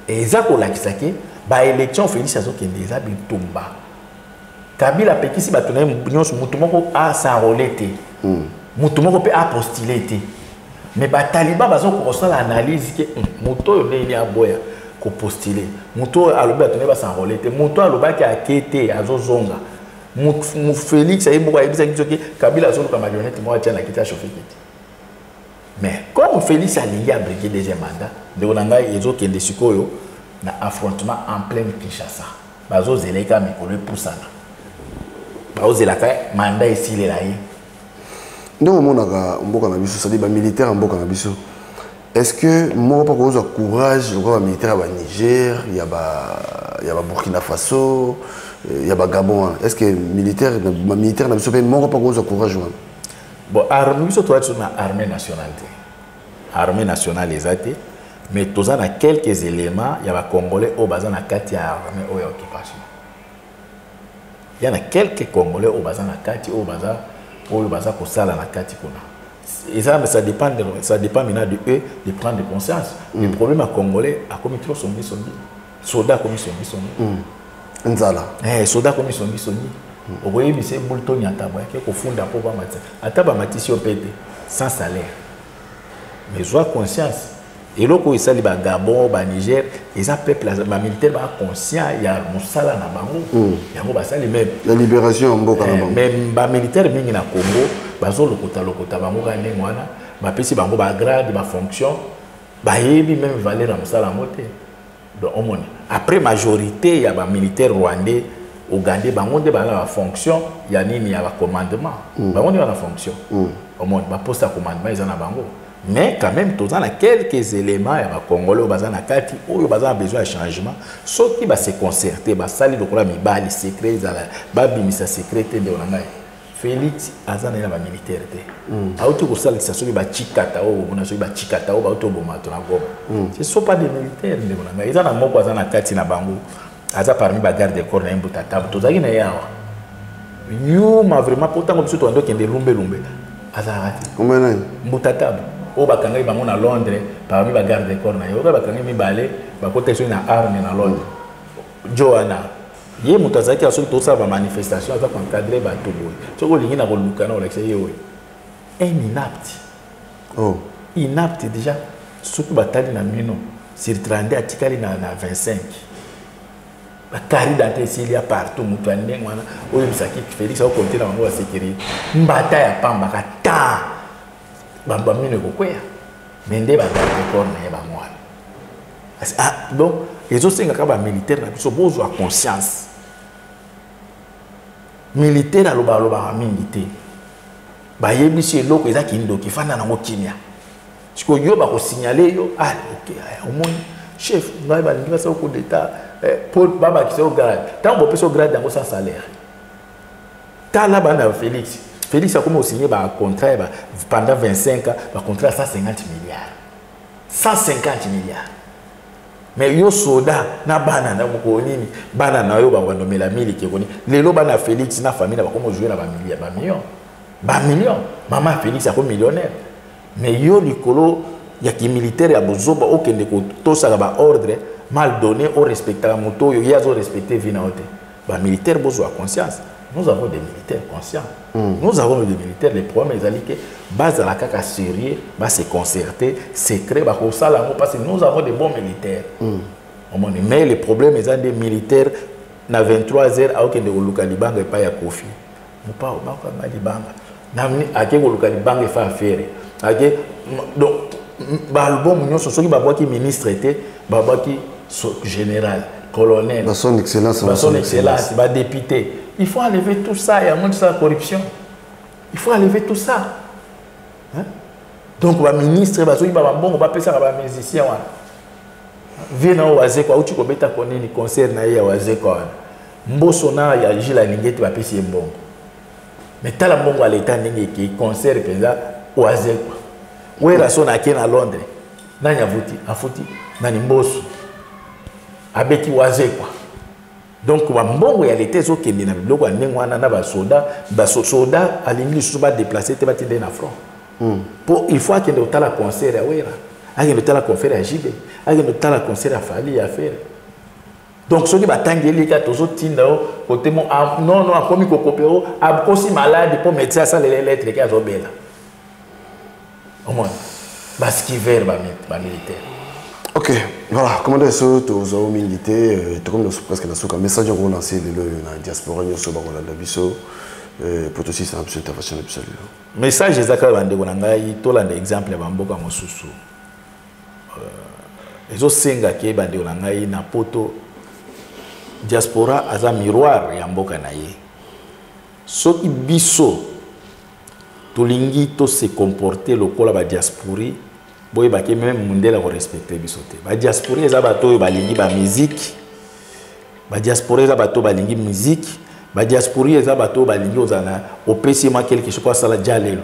Et ça pour l'acquis, bah élection Félix Azokende déjà bitumba. Kabila pekisi batuna nyonso mutu moko a s'enrôler té. Mutu moko pe a postuler té. Mais ba Taliban bazo ko sala analyse que mutu yo ndeni aboya ko postuler. Mutu aloba batuna ba s'enrôler té. Mutu aloba ki akete azozonga. Mu Félix ayebo ba ebisa kizo ke Kabila azoluka marionnette mo atia na kita chauffer kiti. Mais comme Félix a lié à briguer deuxième mandat, de Onanga et les autres qui ont na affrontement en pleine Kinshasa. Bazo zeleka mais pour le poussana. Bazo zeleka mandat ici les laïcs. Donc on a mboka na biso, c'est-à-dire militaire mboka na biso. Est-ce que moi pas cause courage le militaire au Niger, il y a Burkina Faso, il y a Gabon. Est-ce que militaire na biso moi pas cause courage? Bon, armée, nous sommes armée nationale. Armée nationale, les athées. Mais tous en a quelques éléments, il y a des Congolais au bazar na kati ya armée ou occupation. Il y en a quelques Congolais au bazar na kati au bazar ko sala na kati kuna. Et ça dépend maintenant de eux de prendre conscience. Le problème à Congolais a commis trop son soldat commis son Nzala. Soldat commis son oboye bise bulto nyata ba ke ko funda po ba matisa ataba matisi opete sans salaire mais soit conscience et loko isali ba Gabon ba Niger eza peuple ba militaire ba conscient ya musala na bango yango ba sali même la libération mboka na bango même ba militaire mingi na Congo bazo lokota bango ka ndenge wana bapesi bango ba grade ba fonction bayebi même valeur ya mosala yango te. Donc on monte. Après majorité ya ba militaire rwandais Ougandais bango nde ba fonction ya nini ya ba commandement bango nde ba fonction au monde ba poste à commandement ils en a bango. Mais quand même tous en a quelques éléments ya ba congolais bazana kati oyo bazana besoin de changement sauf qui va se concerter ba sali lokola mibali secret za ba bimisa secret de onanga Félix azana na ba militaire te auto ko sali ça soki ba chikata o bona soki ba chikata o ba auto boma to na goma ce sont pas des militaires de onanga ils en a moko azana kati na bango aza parmi ba garde de corps na imbuta tabu tozaki na yawa yo ma vraiment pourtant comme surtout ando kende lumbe azarati combien na mbuta tabu o bakanga bango na Londres parmi ba garde de corps na yo ba bakanga mibale ba côté sur na arme na Londres Joanna ye mutazaki aso to sa ba manifestation aza encadrer ba to boy so ko lingi na ko lukana o l'exé yo inapte inapte déjà surtout batali na mino sur 30 atikali na 25 la carrière d'antenne partout mutuane ngwana oyo bisaki Félix au compter na bango la sécurité mbata ya pamba kata bamba mine ko kwea mende ba d'accord na ba mwana donc les autres senga ka ba militaire na biso bozo a conscience militaire aloba mingi te ba yebisi eloko ezaki ndoki fana na kimia siko yo ba ko signaler yo OK au moins chef ngai ba ndika sa ko d'état Paul Baba qui est au grade. Tant qu'on peut au grade dans son salaire. Tant là-bas, Félix a commencé à signer un contrat pendant 25 ans, un contrat à 150 milliards. 150 milliards. Mais yo soda, na banana, moukonini, banana yo ba nommer la mille qui koni. Les lots bana Félix na famille na comment jouer la million. Maman Félix a comme millionnaire. Mais yo likolo ya ki militaire ya bozoba okende ko tosala ba ordre mal donné au respecter la moto, il y a respecté Vinaote. Les militaires ont conscience. Nous avons des militaires conscients. Nous avons des militaires, les problèmes, ils allaient que base à la caca sérieux, va se concerter, secret, parce que nous avons des bons militaires. Mais les problèmes, ils ont des militaires, na 23 heures, à aucun de Lukalibanga et pas à Kofi. Nous pas au Lukalibanga. Namni à quel Lukalibanga fait affaire. Donc, Balbon, nous sommes qui ministre était, qui général, colonel, son excellence, député. Il faut enlever tout ça et à moins de la corruption. Il faut enlever tout ça. Hein? Donc, le ministre, il va passer ça à les musiciens. Viens au Azeko, où tu peux mettre un concert au Azeko. Mbosona, il y a Gila Lingeti, il va passer un bon. Mais tu as un bon à l'état qui concert au Azeko. Où est la zone à Londres? Nanya Vuti, Afuti, Nani Mbosu. Abeki waze quoi. Donc mbongo ya l'été zo kende na biloko ndengwana na ba soda alingi suba déplacer te batinde na front. Pour il faut qu'il y ait un concert à Wera, il y ait un concert à JB, il y ait un concert à Fali à faire. Donc ceux qui batangent les gars tous autres tinda côté mon non comme kokopero a aussi malade pour mettre ça les lettres les gars obéla. Au moins parce qu'il vers ba militaire. Ok, voilà, comment est-ce que vous avez milité, comme nous presque un message qu'on a lancé dans la diaspora, nous sommes dans la biso, pour aussi c'est une intervention absolue. Message de Zakar Bandegonangai, tout l'exemple de Bamboka Mosusu. Les autres senga qui Bandegonangai na poto diaspora as un miroir ya mboka na ye. So qui biso, tout lingi to se comporter le kola ba diaspori. Boy baki même mundela ko respecter bisote ba diaspora za bato balingi ba musique ba diaspora za bato balingi musique ba diaspora za bato balingi ozana opesi ma quelque chose kwa sala jalelo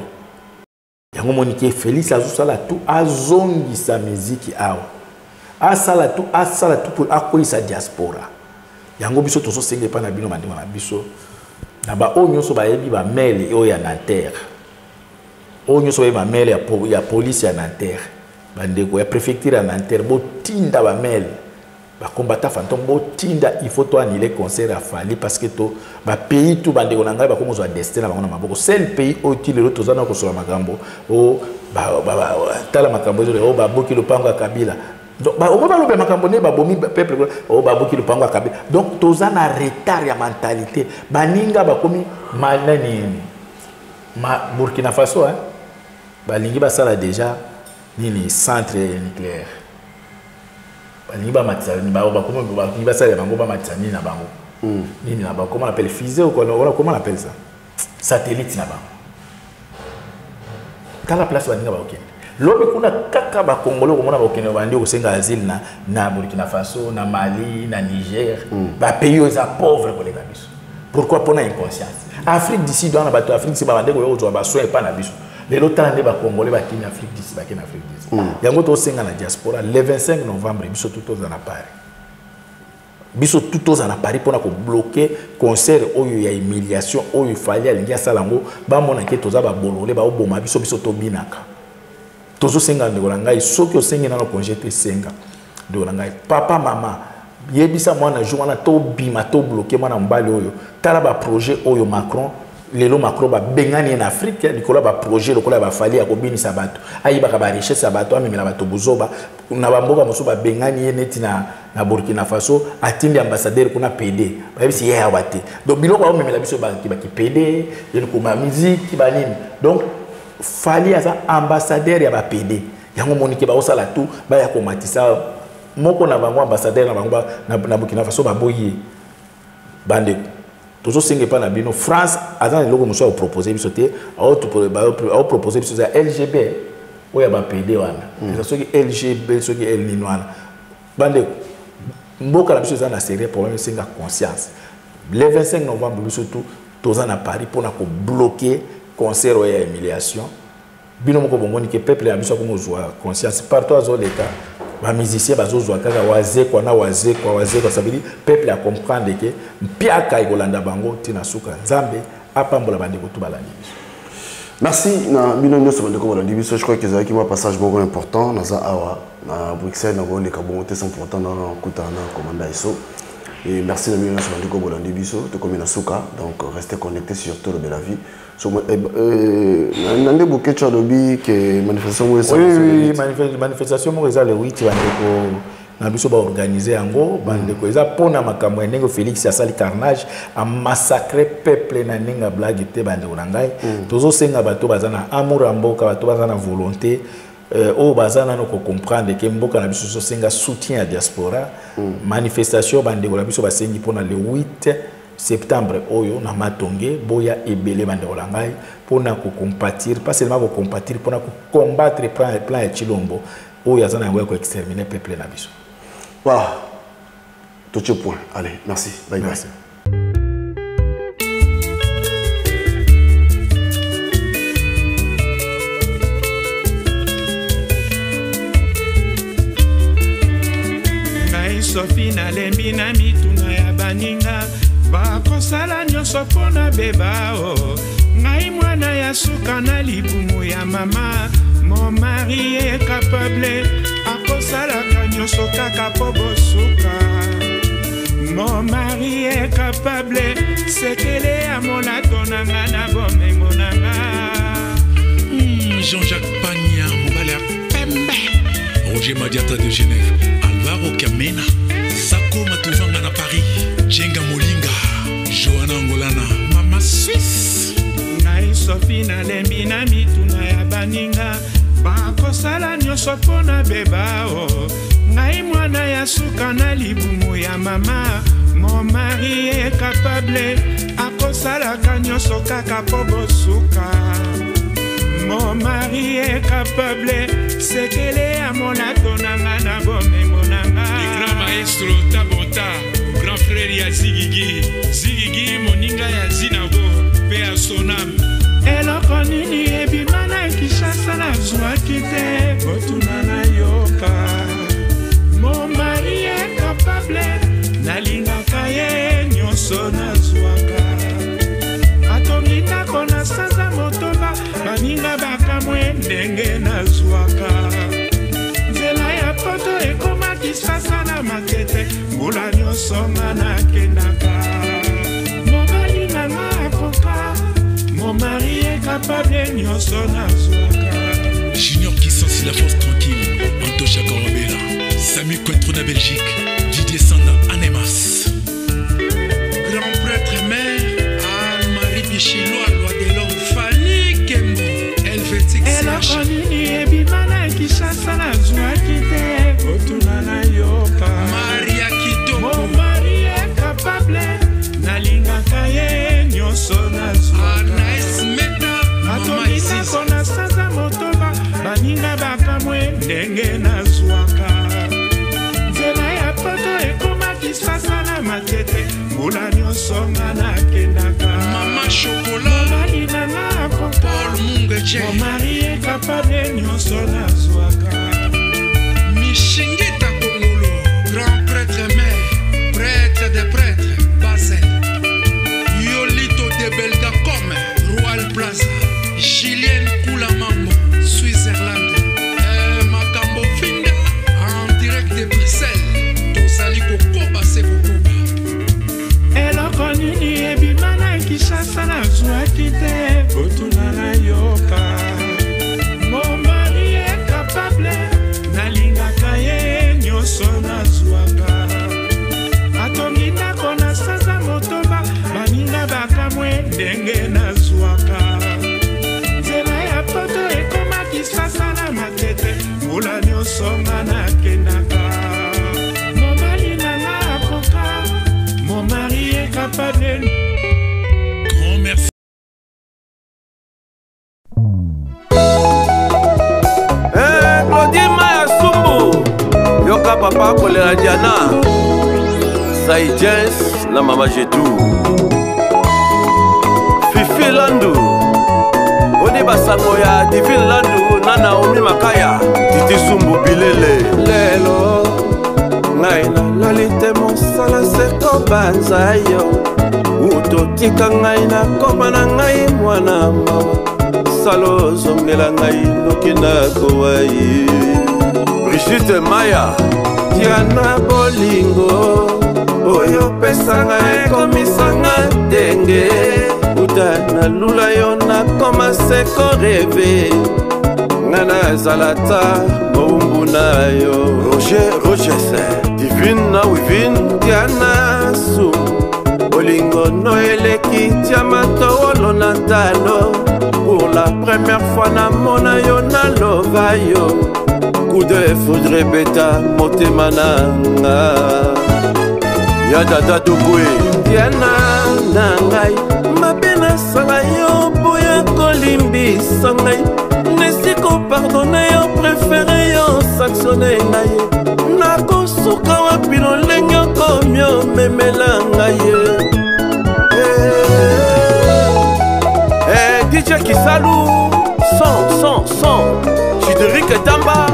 yango monike Félix azosala tout azongi sa musique awa asala tout pour akoisa diaspora yango biso tozo senge pa na bino mandima na biso na ba onyo so ba yebi ba mail o ya Nanterre onyo so ba mail ya police ya Nanterre bandeko ya préfecture à Nanterre botinda ba mail ba combattant fantôme botinda il faut toi annuler concert à Fali parce que to ba pays tout bandeko na ngai ba komo zo destin na bango na maboko seul pays utile le tozana ko sola makambo o ba tala makambo o ba boki le pango Kabila donc ba o ba lo be makambo ne ba bomi peuple o ba boki le pango Kabila donc tozana retard ya mentalité baninga ba komi manani Burkina Faso, hein, balingi basala déjà nini centre nucléaire. Balingi ba matisa ni ba comment balingi basala bango ba matisa ni na bango. Nini na bango, comment on appelle fusée ou comment on appelle ça? Satellite na bango. Kala place balinga ba okende. Lobi kuna kaka ba Congolais ko mona ba okende bandi ko senga asile na Burkina Faso, na Mali, na Niger, ba pays aux pauvres ko les biso. Pourquoi pour inconscience? Afrique d'ici dans la bateau Afrique d'ici ba bande ko yo ba soin pas na biso. Les autres années ba Congolais ba kini Afrique d'ici ba kini Afrique d'ici. Yango to senga na diaspora le 25 novembre biso tout aux en Paris. Biso tout aux en Paris pour na ko bloquer concert oyo ya humiliation oyo fallait alingi salango ba mona ke toza ba bololé ba oboma biso to binaka. Tozo senga ndeko na ngai soki osengi na congé te senga ndeko na ngai papa mama yebisa mwana jour wana to bima to bloquer mwana mbali oyo tala ba projet oyo Macron lelo Macron ba bengani en Afrique likola ba projet lokola ba fali ya kobinisa bato ayiba ka ba richesse bato amemela bato buzoba na bamboka moso ba bengani neti na Burkina Faso atindi ambassadeur kuna PD ba yebisi ye awate donc biloko ba memela biso ba ki PD yelo kuma musique ba nini donc fali asa ambassadeur ya ba PD yango monike ba osala tout ba ya komatisa moko na bango ambassadeur na bango na Burkina Faso ba boye bande toujours singe pas na bino France azan le logo moso proposer biso te au proposer biso za LGB oya ba PD wana so ki LGB so ki el nino wana bande mboka la biso za na sérieux problème singa conscience le 25 novembre biso tout toza na Paris pour na ko bloquer concert et humiliation bino moko bongoni ke peuple ya biso ko mozwa conscience partout azo l'état ba musicien bazo zwa kaka waze kwa na waze kwa ça veut dire peuple a comprendre que mpiaka ikolanda bango tina suka nzambe apambola bande ko tubalandi biso. Merci na bino nyoso bande ko balandi biso. Je crois que c'est un passage beaucoup important na za awa na Bruxelles na ko le kabongote 100% na kutana commanda iso. Et merci na bino nyoso bande ko balandi biso to comme na suka donc restez connectés sur Tolo de la vie. So nande bokecha lobi que manifestation oui manifestation mo eza le 8 bandeko na biso ba organiser yango bandeko eza pona makambo ndenge Félix asali carnage a massacrer peuple na ninga blague te bandeko na ngai tozo senga bato bazana amour mboka bato bazana volonté o bazana no ko comprendre que mboka na biso so senga soutien à diaspora manifestation bandeko na biso basengi pona le 8 septembre oyo na matonge boya ebele bande olangai pona ko compatir pas seulement ko compatir pona ko combattre plan ya Chilombo oyo azana yango ko exterminer peuple na biso. Voilà. Tout point. Allez, merci. Bye bye. Merci. Sophie na lembi na mituna ya baninga bakosala nyonso mpona beba o ngai mwana ya suka na libumu ya mama mon mari est capable akosalaka nyonso kaka po bosuka mon mari est capable sekele ya molato nanga na bomengo nanga Jean-Jacques Pagna mobali ya pembe Roger Madiata de Genève Alvaro Kamena Sako Matuvanga na Paris Jenga Molinga Johanna Angolana Mama Suisse ngai Sophie na lembi na mituna ya baninga bakosala nyonso mpona beba o ngai mwana ya suka na libumu ya mama mon mari est capable akosalaka nyonso kaka po bosuka mon mari est capable sekele ya molato nanga na bomengo nanga le grand maestro Tabota grand frère ya Zigigi moninga ya Zinabo pe ya Sonam eloko nini ebima na Kinshasa nazwaki te kotuna na yoka mon mari est capable nalingaka ye nyonso nazwaka atongitako na sanza motoba baninga bakamwe ndenge nazwaka nzela ya poto ekoma Kinshasa na makete mbula nyonso nga nakendaka mobali nanga akoka mon mari est capable nyonso nazwaka Junior qui sent la force tranquille Antocha Korobela Samy Cointreau na Belgique Didier Sanda Anemas grand prêtre mère Anne-Marie Bichillois loi de l'homme Fanny eloko nini ebima na Kinshasa nazwaki te kotuna na yoka Maria Kitoko Mon mari est capable nalingaka ye nyonso nazwaka atomikako na sanza motoba baninga bakamwe ndenge nazwaka nzela ya poto ekomaki sasa na matete mbula nyonso nga nakendaka mama shokola mobali nanga akoka momari ekapable nyonso nazwaka Mishingita Kongolo grand prêtre mère prêtre de prêtre Basel Yolito de Belgacom Royal Plaza Julienne Koulamambo Switzerland Makambo Finda en direct de Bruxelles Tozali Kokoba se Kokoba eloko nini ebima na Kinshasa nazwaki te kotuna na yoka Mon mari est capable nalingaka ye nyonso nazwaka atongindako na sanza motoba baninga bakamwe ndenge nazwaka nzela ya poto ekomaki sasa na matete mbula nyonso nga nakendaka mobali nanga akoka mon mari est capable grand merci Claudie Maya Sumbu yoka papa kolera Diana Saïdjens na mama Jetou Fifi Landu Odi basango ya Divine Landu na Naomi Makaya Titi Sumbu Bilele lelo ngai na lolite mosala seko banza yo utotika ngai na koma na ngai mwana mawa salo zongela ngai nokenda kowai Brigitte Maya Diana Bolingo oyo pesanga ekomisanga ndenge utana lula yo na koma seko reve ngana zalata mombu na yo Roger Divine na Wivine Diana Su Bolingo no eleki tiamatolo na talo pour la première fois na mona yo na lova yo coup de foudre beta motema nanga ya dada dugwe Diana nangai mabena sala yo boya kolimbisa ngai nesiko pardonne yo préféré yo sanctionné ngai nakosuka wapi lolenge okomio memela ngai DJ Kisalou son Chideric Tamba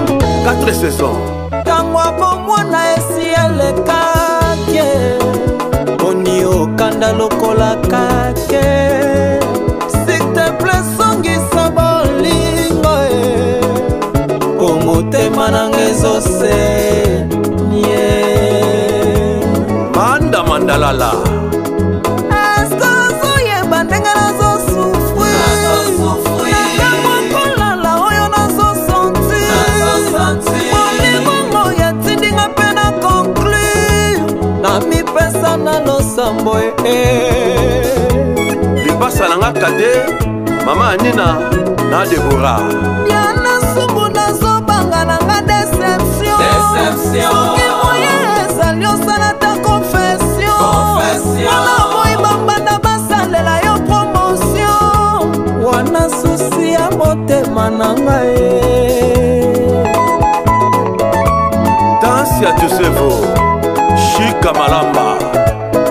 4 saisons Tangwa bomwana esi elekake Boni okanda lokola kake S'il te plaît songisa bolingo Komotema nangezo se nye Manda mandalala na losambo libasa nanga kade mama Anina na Deborah Diana Sumbu nazobanga nanga déception soki moye ezali osala ta confession wana moi bambanda basalela yo promotion wana susi ya motema nanga Dansi ya Josevo Chika Malamba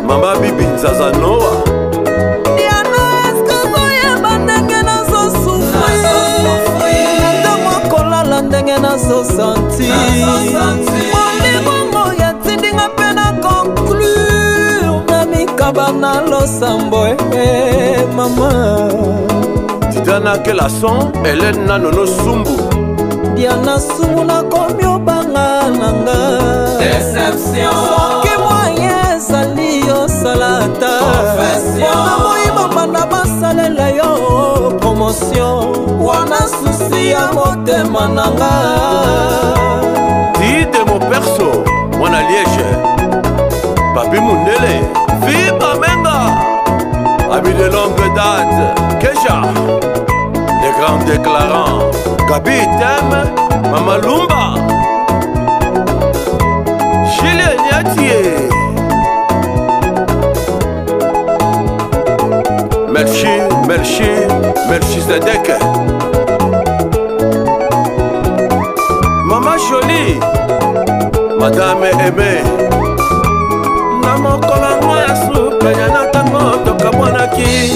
Mama Bibi Nzaza Noah Diana eske zoyeba ndenge nazosufri ntango kolala ndenge nazosanti molingongo yatindinga mpe na conclure na mikaba na losambo mama Diana Kelason Hélène Nanono Sumbu Diana Sumbu nakomi obanga nanga soki moye ezali yosalata wana moyiba banda basalela yo promotion wana susi ya motema nanga Dide mo perso mwana Liège Papi Mundele Viva Menga Ami de longue date Kesha Les grands déclarants Gabi Tem, Mama Lumba, Julien Niatier. Merci Zedek. Maman Jolie, Madame Aimée. Namokolo ngoya suka yana tango toka mwanaki.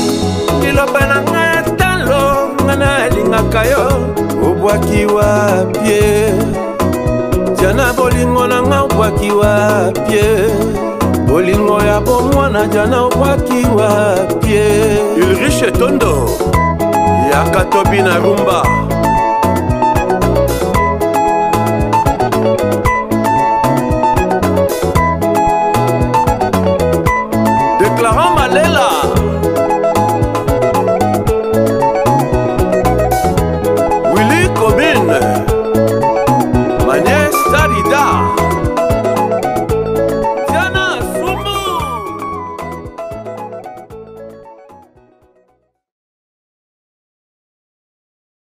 Liloba na ngaya talo ngana lingaka yo. Obwaki wapie. Jana bolingo na nga obwaki wapie. Bolingo ya bomwana jana obwaki wapie. Ulrich Tondo Yakatobi na Rumba. Déclarant Malela